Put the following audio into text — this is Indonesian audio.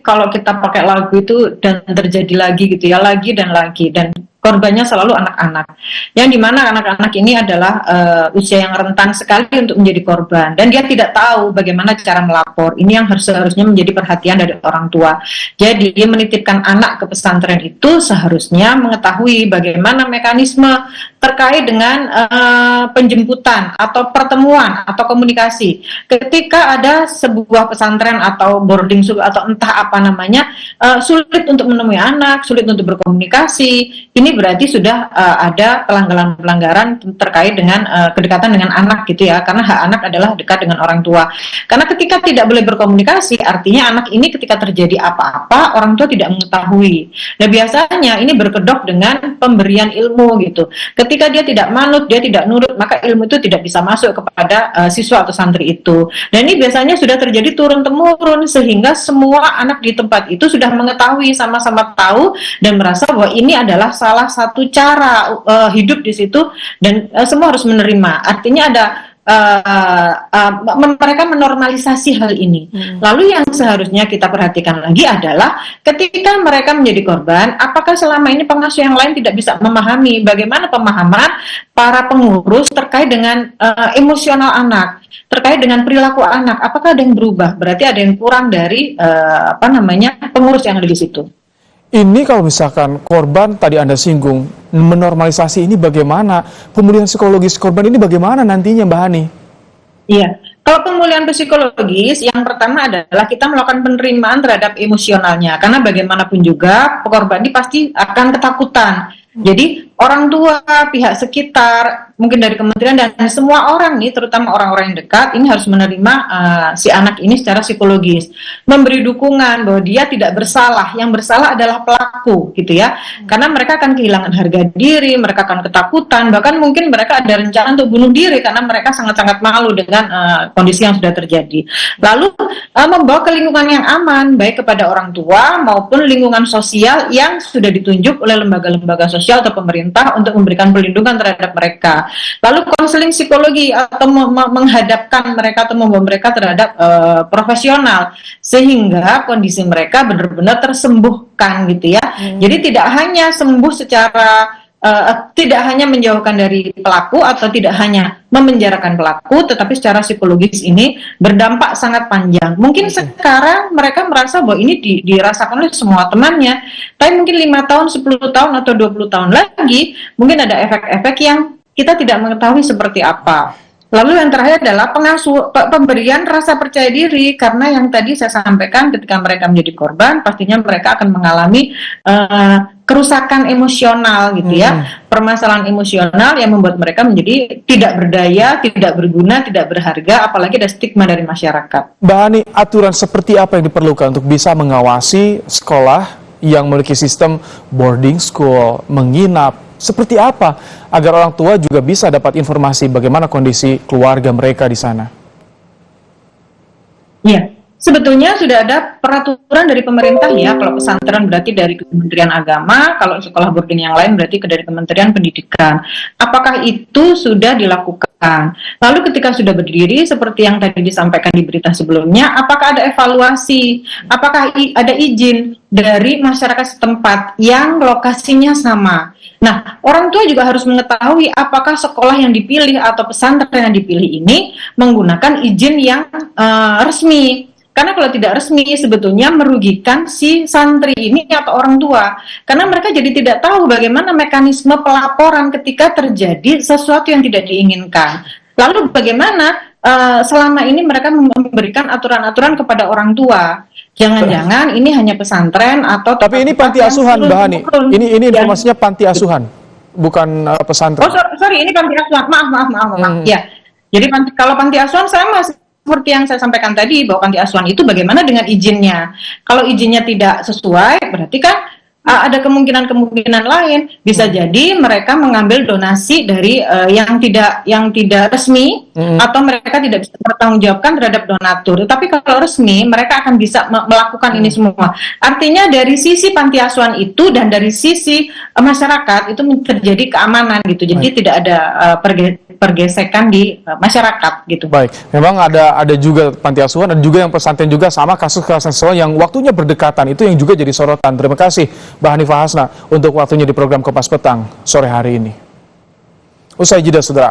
kalau kita pakai lagu itu dan terjadi lagi gitu ya, lagi dan korbannya selalu anak-anak. Yang dimana anak-anak ini adalah usia yang rentan sekali untuk menjadi korban dan dia tidak tahu bagaimana cara melapor. Ini yang seharusnya menjadi perhatian dari orang tua. Jadi menitipkan anak ke pesantren itu seharusnya mengetahui bagaimana mekanisme terkait dengan penjemputan atau pertemuan atau komunikasi. Ketika ada sebuah pesantren atau boarding school atau entah apa namanya sulit untuk menemui anak, sulit untuk berkomunikasi, ini berarti sudah ada pelanggaran terkait dengan kedekatan dengan anak gitu ya, karena hak anak adalah dekat dengan orang tua. Karena ketika tidak boleh berkomunikasi, artinya anak ini ketika terjadi apa-apa orang tua tidak mengetahui. Nah biasanya ini berkedok dengan pemberian ilmu gitu. Ketika dia tidak manut, dia tidak nurut, maka ilmu itu tidak bisa masuk kepada siswa atau santri itu. Dan ini biasanya sudah terjadi turun-temurun sehingga semua anak di tempat itu sudah mengetahui, sama-sama tahu dan merasa bahwa ini adalah salah satu cara hidup di situ dan semua harus menerima. Artinya ada mereka menormalisasi hal ini. Lalu yang seharusnya kita perhatikan lagi adalah ketika mereka menjadi korban, apakah selama ini pengasuh yang lain tidak bisa memahami bagaimana pemahaman para pengurus terkait dengan emosional anak, terkait dengan perilaku anak, apakah ada yang berubah? Berarti ada yang kurang dari pengurus yang ada di situ. Ini kalau misalkan korban tadi Anda singgung, menormalisasi ini bagaimana? Pemulihan psikologis korban ini bagaimana nantinya Mbak Hani? Iya, kalau pemulihan psikologis yang pertama adalah kita melakukan penerimaan terhadap emosionalnya. Karena bagaimanapun juga korban ini pasti akan ketakutan. Jadi orang tua, pihak sekitar, mungkin dari kementerian dan semua orang nih, terutama orang-orang yang dekat, ini harus menerima si anak ini secara psikologis, memberi dukungan bahwa dia tidak bersalah, yang bersalah adalah pelaku, gitu ya. Karena mereka akan kehilangan harga diri, mereka akan ketakutan, bahkan mungkin mereka ada rencana untuk bunuh diri karena mereka sangat-sangat malu dengan kondisi yang sudah terjadi. Lalu membawa ke lingkungan yang aman, baik kepada orang tua maupun lingkungan sosial yang sudah ditunjuk oleh lembaga-lembaga sosial atau pemerintah untuk memberikan perlindungan terhadap mereka. Lalu konseling psikologi atau menghadapkan mereka atau membawa mereka terhadap profesional sehingga kondisi mereka benar-benar tersembuhkan gitu ya. Jadi tidak hanya sembuh secara tidak hanya menjauhkan dari pelaku atau tidak hanya memenjarakan pelaku, tetapi secara psikologis ini berdampak sangat panjang. Mungkin sekarang mereka merasa bahwa ini dirasakan oleh semua temannya, tapi mungkin 5 tahun, 10 tahun atau 20 tahun lagi mungkin ada efek-efek yang kita tidak mengetahui seperti apa. Lalu yang terakhir adalah pemberian rasa percaya diri, karena yang tadi saya sampaikan ketika mereka menjadi korban, pastinya mereka akan mengalami kerusakan emosional gitu ya, permasalahan emosional yang membuat mereka menjadi tidak berdaya, tidak berguna, tidak berharga, apalagi ada stigma dari masyarakat. Mbak Hani, aturan seperti apa yang diperlukan untuk bisa mengawasi sekolah yang memiliki sistem boarding school, menginap, seperti apa agar orang tua juga bisa dapat informasi bagaimana kondisi keluarga mereka di sana? Iya, sebetulnya sudah ada peraturan dari pemerintah ya. Kalau pesantren berarti dari Kementerian Agama, kalau sekolah boarding yang lain berarti dari Kementerian Pendidikan. Apakah itu sudah dilakukan? Lalu ketika sudah berdiri seperti yang tadi disampaikan di berita sebelumnya, apakah ada evaluasi? Apakah ada izin dari masyarakat setempat yang lokasinya sama? Nah, orang tua juga harus mengetahui apakah sekolah yang dipilih atau pesantren yang dipilih ini menggunakan izin yang resmi. Karena kalau tidak resmi sebetulnya merugikan si santri ini atau orang tua. Karena mereka jadi tidak tahu bagaimana mekanisme pelaporan ketika terjadi sesuatu yang tidak diinginkan. Lalu bagaimana selama ini mereka memberikan aturan-aturan kepada orang tua. Jangan-jangan ini hanya pesantren atau... Tapi ini panti asuhan, Mbak Hani. Ini informasinya panti asuhan, bukan pesantren. Oh, sorry, ini panti asuhan. Maaf. Ya. Jadi kalau panti asuhan sama seperti yang saya sampaikan tadi, bahwa panti asuhan itu bagaimana dengan izinnya. Kalau izinnya tidak sesuai, berarti kan ada kemungkinan lain. Bisa jadi mereka mengambil donasi dari yang tidak resmi, atau mereka tidak bisa bertanggungjawabkan terhadap donatur. Tapi kalau resmi, mereka akan bisa melakukan ini semua. Artinya dari sisi panti asuhan itu dan dari sisi masyarakat itu terjadi keamanan gitu. Jadi tidak ada pergesekan di masyarakat gitu. Baik, memang ada juga panti asuhan, ada juga yang pesantren juga sama kasus-kasus yang waktunya berdekatan, itu yang juga jadi sorotan. Terima kasih Mbak Hanifah Hasna untuk waktunya di program Kompas Petang sore hari ini. Usai jeda, saudara.